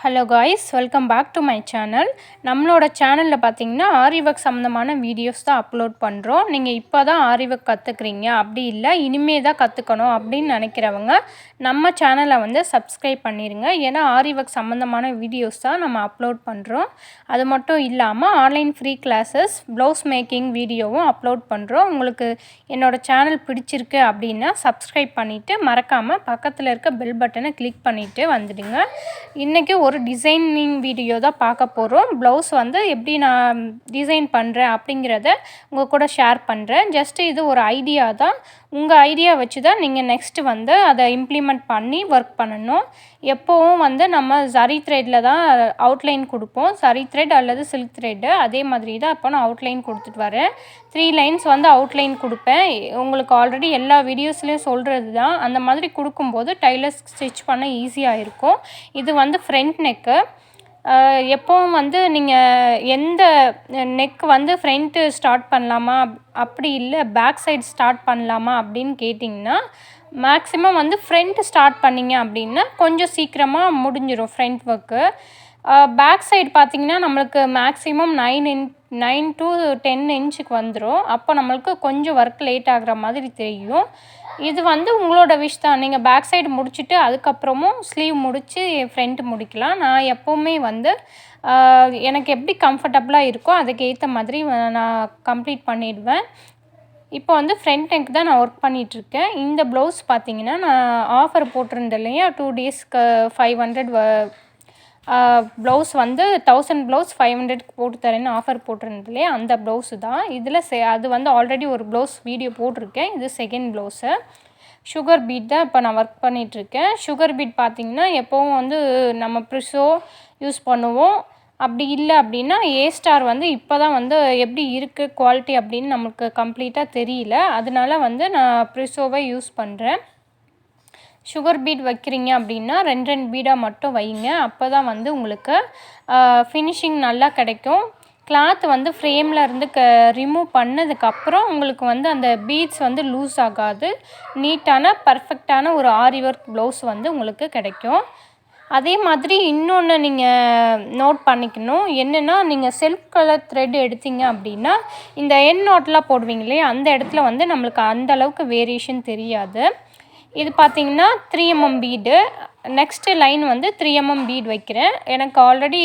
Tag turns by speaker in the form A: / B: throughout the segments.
A: Hello guys, welcome back to my channel. நம்மளோட சேனலில் பார்த்தீங்கன்னா ஆரி ஒர்க் சம்மந்தமான வீடியோஸ் தான் அப்லோட் பண்ணுறோம். நீங்கள் இப்போ தான் ஆரி ஒர்க் கற்றுக்குறீங்க, அப்படி இல்லை இனிமே தான் கற்றுக்கணும் அப்படின்னு நினைக்கிறவங்க நம்ம சேனலை வந்து சப்ஸ்கிரைப் பண்ணிடுங்க. ஏன்னா ஆரி ஒர்க் சம்மந்தமான வீடியோஸ் தான் நம்ம அப்லோட் பண்ணுறோம். அது மட்டும் இல்லாமல் online free classes, blouse making வீடியோவும் அப்லோட் பண்ணுறோம். உங்களுக்கு என்னோடய சேனல் பிடிச்சிருக்கு அப்படின்னா சப்ஸ்கிரைப் பண்ணிவிட்டு மறக்காமல் பக்கத்தில் இருக்க பெல் பட்டனை கிளிக் பண்ணிவிட்டு வந்துடுங்க. இன்றைக்கி ஒரு டிசைனிங் வீடியோ தான் பார்க்க போகிறோம். ப்ளவுஸ் வந்து எப்படி நான் டிசைன் பண்ணுறேன் அப்படிங்கிறத உங்கள் கூட ஷேர் பண்ணுறேன். ஜஸ்ட்டு இது ஒரு ஐடியா தான். உங்கள் ஐடியா வச்சு தான் நீங்கள் நெக்ஸ்ட்டு வந்து அதை இம்ப்ளிமெண்ட் பண்ணி ஒர்க் பண்ணணும். எப்போவும் வந்து நம்ம சரி த்ரெட்டில் தான் அவுட்லைன் கொடுப்போம். சரி த்ரெட் அல்லது சில்க் த்ரெட்டு, அதே மாதிரி தான் இப்போ நான் அவுட்லைன் கொடுத்துட்டு வரேன். 3 லைன்ஸ் வந்து அவுட்லைன் கொடுப்பேன். உங்களுக்கு ஆல்ரெடி எல்லா வீடியோஸ்லேயும் சொல்கிறது தான். அந்த மாதிரி கொடுக்கும்போது டைலர் ஸ்டிச் பண்ண ஈஸியாக இருக்கும். இது வந்து ஃப்ரண்ட் நெக்கு. எப்போவும் வந்து நீங்கள் எந்த நெக் வந்து ஃப்ரண்ட்டு ஸ்டார்ட் பண்ணலாமா, அப்படி இல்லை பேக் சைடு ஸ்டார்ட் பண்ணலாமா அப்படின்னு கேட்டிங்கன்னா, மேக்ஸிமம் வந்து ஃப்ரண்ட்டு ஸ்டார்ட் பண்ணிங்க அப்படின்னா கொஞ்சம் சீக்கிரமாக முடிஞ்சிடும் ஃப்ரண்ட் ஒர்க்கு. பேக் சைடு பார்த்திங்கன்னா நம்மளுக்கு மேக்ஸிமம் 9 to 10 இன்ச்சுக்கு வந்துடும். அப்போ நம்மளுக்கு கொஞ்சம் ஒர்க் லேட் ஆகிற மாதிரி தெரியும். இது வந்து உங்களோட விஷ் தான். நீங்கள் பேக் சைடு முடிச்சுட்டு அதுக்கப்புறமும் ஸ்லீவ் முடித்து ஃப்ரண்ட்டு முடிக்கலாம். நான் எப்போவுமே வந்து எனக்கு எப்படி கம்ஃபர்டபுளாக இருக்கோ அதுக்கேற்ற மாதிரி நான் கம்ப்ளீட் பண்ணிடுவேன். இப்போ வந்து ஃப்ரண்ட் நெக் தான் நான் ஒர்க் பண்ணிகிட்ருக்கேன். இந்த ப்ளவுஸ் பார்த்திங்கன்னா நான் ஆஃபர் போட்டிருந்தேன் இல்லையா, 2 டேஸ்க்கு 500 ப்ளவுஸ் வந்து 1000 ப்ளவுஸ் 500க்கு போட்டு தரேன்னு ஆஃபர் போட்டிருந்தது இல்லையா, அந்த ப்ளவுஸு தான் இதில். அது வந்து ஆல்ரெடி ஒரு ப்ளவுஸ் வீடியோ போட்டிருக்கேன். இது செகண்ட் ப்ளவுஸு. சுகர் பீட் தான் இப்போ நான் ஒர்க் பண்ணிகிட்ருக்கேன். சுகர் பீட் பார்த்திங்கன்னா எப்போவும் வந்து நம்ம ப்ரிஸோ யூஸ் பண்ணுவோம். அப்படி இல்லை அப்படின்னா ஸ்டார் வந்து இப்போ தான் வந்து எப்படி இருக்குது குவாலிட்டி அப்படின்னு நமக்கு கம்ப்ளீட்டாக தெரியல. அதனால வந்து நான் ப்ரிஸோவை யூஸ் பண்ணுறேன். சுகர் பீட் வைக்கிறீங்க அப்படின்னா 2 பீடாக மட்டும் வைங்க. அப்போ தான் வந்து உங்களுக்கு ஃபினிஷிங் நல்லா கிடைக்கும். கிளாத் வந்து ஃப்ரேமில் இருந்து ரிமூவ் பண்ணதுக்கப்புறம் உங்களுக்கு வந்து அந்த பீட்ஸ் வந்து லூஸ் ஆகாது. நீட்டான பர்ஃபெக்டான ஒரு ஆரி ஒர்க் ப்ளவுஸ் வந்து உங்களுக்கு கிடைக்கும். அதே மாதிரி இன்னொன்று நீங்கள் நோட் பண்ணிக்கணும். என்னென்னா, நீங்கள் செல்ஃப் கலர் த்ரெட் எடுத்தீங்க அப்படின்னா இந்த எண்ட் நாட்லாம் போடுவீங்க இல்லையா, அந்த இடத்துல வந்து நம்மளுக்கு அந்தளவுக்கு வேரியேஷன் தெரியாது. இது பார்த்திங்கன்னா 3 mm பீடு. நெக்ஸ்ட்டு லைன் வந்து 3 mm பீட் வைக்கிறேன். எனக்கு ஆல்ரெடி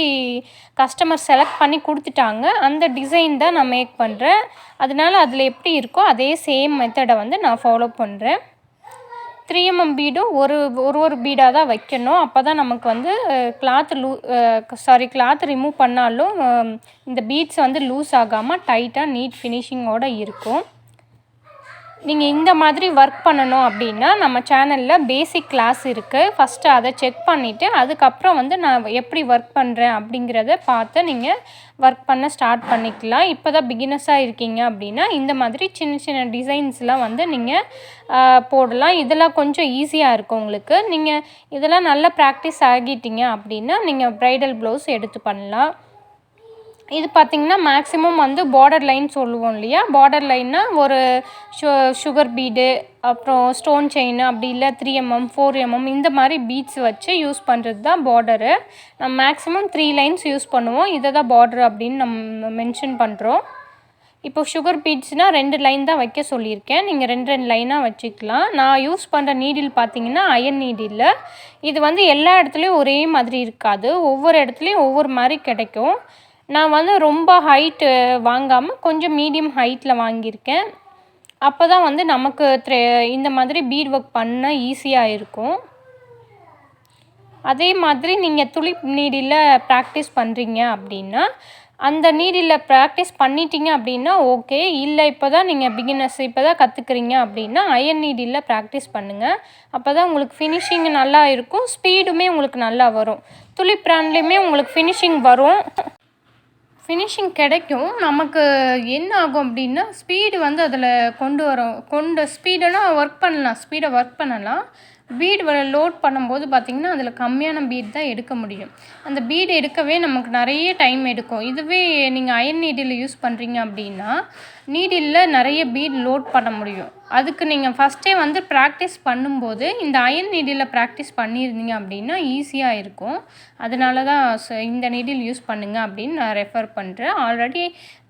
A: கஸ்டமர் செலக்ட் பண்ணி கொடுத்துட்டாங்க. அந்த டிசைன் தான் நான் மேக் பண்ணுறேன். அதனால் அதில் எப்படி இருக்கோ அதே சேம் மெத்தடை வந்து நான் ஃபாலோ பண்ணுறேன். 3 mm பீடும் ஒரு பீடாக தான் வைக்கணும். அப்போ தான் நமக்கு வந்து கிளாத் ரிமூவ் பண்ணாலும் இந்த பீட்ஸ் வந்து லூஸ் ஆகாமல் டைட்டாக நீட் ஃபினிஷிங்கோடு இருக்கும். நீங்கள் இந்த மாதிரி ஒர்க் பண்ணணும் அப்படின்னா நம்ம சேனலில் பேசிக் கிளாஸ் இருக்குது. ஃபஸ்ட்டு அதை செக் பண்ணிவிட்டு அதுக்கப்புறம் வந்து நான் எப்படி ஒர்க் பண்ணுறேன் அப்படிங்கிறத பார்த்து நீங்கள் ஒர்க் பண்ண ஸ்டார்ட் பண்ணிக்கலாம். இப்போ தான் பிகினர்ஸாக இருக்கீங்க அப்படின்னா இந்த மாதிரி சின்ன சின்ன டிசைன்ஸ்லாம் வந்து நீங்கள் போடலாம். இதெல்லாம் கொஞ்சம் ஈஸியாக இருக்கும் உங்களுக்கு. நீங்கள் இதெல்லாம் நல்லா ப்ராக்டிஸ் ஆகிட்டீங்க அப்படின்னா நீங்கள் ப்ரைடல் ப்ளவுஸ் எடுத்து பண்ணலாம். இது பார்த்திங்கன்னா மேக்ஸிமம் வந்து பார்டர் லைன் சொல்லுவோம் இல்லையா, பார்டர் லைன்னா ஒரு சுகர் பீடு, அப்புறம் ஸ்டோன் செயின், அப்படி இல்லை 3 mm 4 mm இந்த மாதிரி பீட்ஸ் வச்சு யூஸ் பண்ணுறது தான் பார்டரு. நம்ம மேக்ஸிமம் 3 லைன்ஸ் யூஸ் பண்ணுவோம். இதை தான் பார்டர் அப்படின்னு நம்ம மென்ஷன் பண்ணுறோம். இப்போ சுகர் பீட்ஸ்னால் 2 லைன் தான் வைக்க சொல்லியிருக்கேன். நீங்கள் 2 லைனாக வச்சுக்கலாம். நான் யூஸ் பண்ணுற நீடில் பார்த்திங்கன்னா அயன் நீடில். இது வந்து எல்லா இடத்துலையும் ஒரே மாதிரி இருக்காது. ஒவ்வொரு இடத்துலையும் ஒவ்வொரு மாதிரி கிடைக்கும். நான் வந்து ரொம்ப ஹைட்டு வாங்காமல் கொஞ்சம் மீடியம் ஹைட்டில் வாங்கியிருக்கேன். அப்போ தான் வந்து நமக்கு இந்த மாதிரி பீட் ஒர்க் பண்ண ஈஸியாக இருக்கும். அதே மாதிரி நீங்கள் துளிப் நீடில் ப்ராக்டிஸ் பண்ணுறீங்க அப்படின்னா அந்த நீடில் ப்ராக்டிஸ் பண்ணிட்டீங்க அப்படின்னா ஓகே. இல்லை இப்போ தான் நீங்கள் பிகினர்ஸ் இப்போ தான் கற்றுக்குறீங்க அப்படின்னா அயன் நீடில் ப்ராக்டிஸ் பண்ணுங்கள். அப்போ தான் உங்களுக்கு ஃபினிஷிங் நல்லா இருக்கும். ஸ்பீடுமே உங்களுக்கு நல்லா வரும். துளிப் பிராண்ட்லேயுமே உங்களுக்கு ஃபினிஷிங் வரும், ஃபினிஷிங் கிடைக்கும். நமக்கு என்ன ஆகும் அப்படின்னா ஸ்பீடு வந்து அதில் கொண்டு ஸ்பீடுனா ஸ்பீடாக ஒர்க் பண்ணலாம். பீட் லோட் பண்ணும்போது பார்த்திங்கன்னா அதில் கம்மியான பீட் தான் எடுக்க முடியும். அந்த பீட் எடுக்கவே நமக்கு நிறைய டைம் எடுக்கும். இதுவே நீங்கள் அயர்ன் நீடில் யூஸ் பண்ணுறீங்க அப்படின்னா நீடிலில் நிறைய பீட் லோட் பண்ண முடியும். அதுக்கு நீங்கள் ஃபஸ்ட்டே வந்து ப்ராக்டிஸ் பண்ணும்போது இந்த அயர்ன் நீடிலில் ப்ராக்டிஸ் பண்ணியிருந்தீங்க அப்படின்னா ஈஸியாக இருக்கும். அதனால தான் இந்த நீடில் யூஸ் பண்ணுங்கள் அப்படின்னு நான் ரெஃபர் பண்ணுறேன். ஆல்ரெடி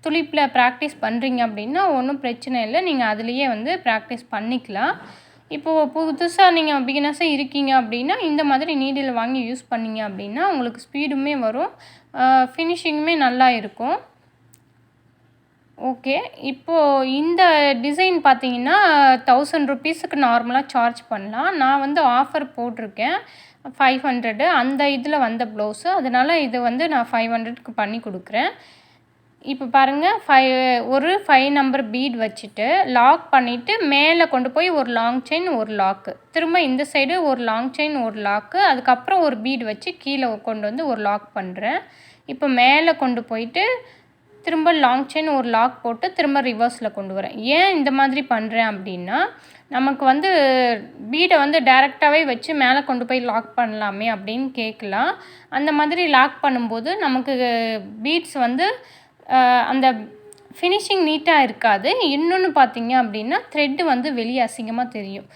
A: துளிப்பில் ப்ராக்டிஸ் பண்ணுறீங்க அப்படின்னா ஒன்றும் பிரச்சனை இல்லை, நீங்கள் அதுலேயே வந்து ப்ராக்டிஸ் பண்ணிக்கலாம். இப்போது புதுசாக நீங்கள் பிகினர்ஸாக இருக்கீங்க அப்படின்னா இந்த மாதிரி நீடில் வாங்கி யூஸ் பண்ணிங்க அப்படின்னா உங்களுக்கு ஸ்பீடுமே வரும், ஃபினிஷிங்குமே நல்லா இருக்கும். ஓகே, இப்போது இந்த டிசைன் பார்த்தீங்கன்னா 1000 ருப்பீஸுக்கு நார்மலாக சார்ஜ் பண்ணலாம். நான் வந்து ஆஃபர் போட்டிருக்கேன் 500 அந்த இதில் வந்த ப்ளவுஸு, அதனால் இது வந்து நான் 500க்கு பண்ணி கொடுக்குறேன். இப்போ பாருங்கள், 5 நம்பர் பீட் வச்சுட்டு லாக் பண்ணிவிட்டு மேலே கொண்டு போய் ஒரு லாங் செயின் ஒரு லாக்கு, திரும்ப இந்த சைடு ஒரு லாங் செயின் ஒரு லாக்கு, அதுக்கப்புறம் ஒரு பீட் வச்சு கீழே கொண்டு வந்து ஒரு லாக் பண்ணுறேன். இப்போ மேலே கொண்டு போயிட்டு திரும்ப லாங் செயின் ஒரு லாக் போட்டு திரும்ப ரிவர்ஸில் கொண்டு வரேன். ஏன் இந்த மாதிரி பண்ணுறேன் அப்படின்னா நமக்கு வந்து பீடை வந்து டைரெக்டாகவே வச்சு மேலே கொண்டு போய் லாக் பண்ணலாமே அப்படின்னு கேட்கலாம். அந்த மாதிரி லாக் பண்ணும்போது நமக்கு பீட்ஸ் வந்து அந்த ஃபினிஷிங் நீட்டாக இருக்காது. இன்னொன்று பார்த்தீங்க அப்படின்னா த்ரெட்டு வந்து வெளியே அசிங்கமாக தெரியும்.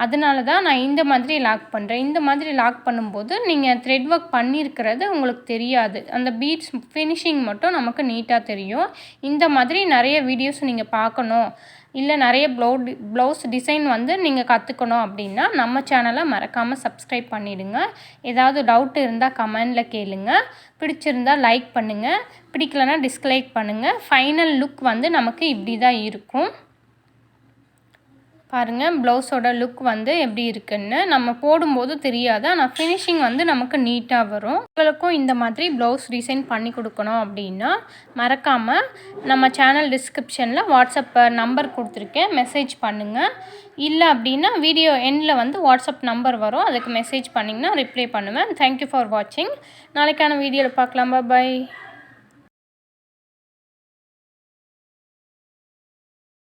A: அதனால தான் நான் இந்த மாதிரி லாக் பண்ணுறேன். இந்த மாதிரி லாக் பண்ணும்போது நீங்கள் த்ரெட் ஒர்க் பண்ணியிருக்கிறது உங்களுக்கு தெரியாது. அந்த பீட்ஸ் ஃபினிஷிங் மட்டும் நமக்கு நீட்டாக தெரியும். இந்த மாதிரி நிறைய வீடியோஸ் நீங்கள் பார்க்கணும், இல்லை நிறைய ப்ளவுஸ் டிசைன் வந்து நீங்கள் கற்றுக்கணும் அப்படின்னா நம்ம சேனலை மறக்காமல் சப்ஸ்கிரைப் பண்ணிவிடுங்க. ஏதாவது டவுட் இருந்தால் கமெண்டில் கேளுங்க. பிடிச்சிருந்தால் லைக் பண்ணுங்கள், பிடிக்கலைன்னா டிஸ்லைக் பண்ணுங்கள். ஃபைனல் லுக் வந்து நமக்கு இப்படி தான் இருக்கும். பாருங்கள் ப்ளவுஸோட லுக் வந்து எப்படி இருக்குன்னு நம்ம போடும்போது தெரியாது, ஆனால் ஃபினிஷிங் வந்து நமக்கு நீட்டாக வரும். உங்களுக்கும் இந்த மாதிரி ப்ளவுஸ் டிசைன் பண்ணி கொடுக்கணும் அப்படின்னா மறக்காமல் நம்ம சேனல் டிஸ்கிரிப்ஷனில் வாட்ஸ்அப் நம்பர் கொடுத்துருக்கேன், மெசேஜ் பண்ணுங்கள். இல்லை அப்படின்னா வீடியோ எண்டில் வந்து வாட்ஸ்அப் நம்பர் வரும், அதுக்கு மெசேஜ் பண்ணிங்கன்னா ரிப்ளை பண்ணுவேன். தேங்க்யூ ஃபார் வாட்சிங். நாளைக்கான வீடியோவில் பார்க்கலாம். பாய்.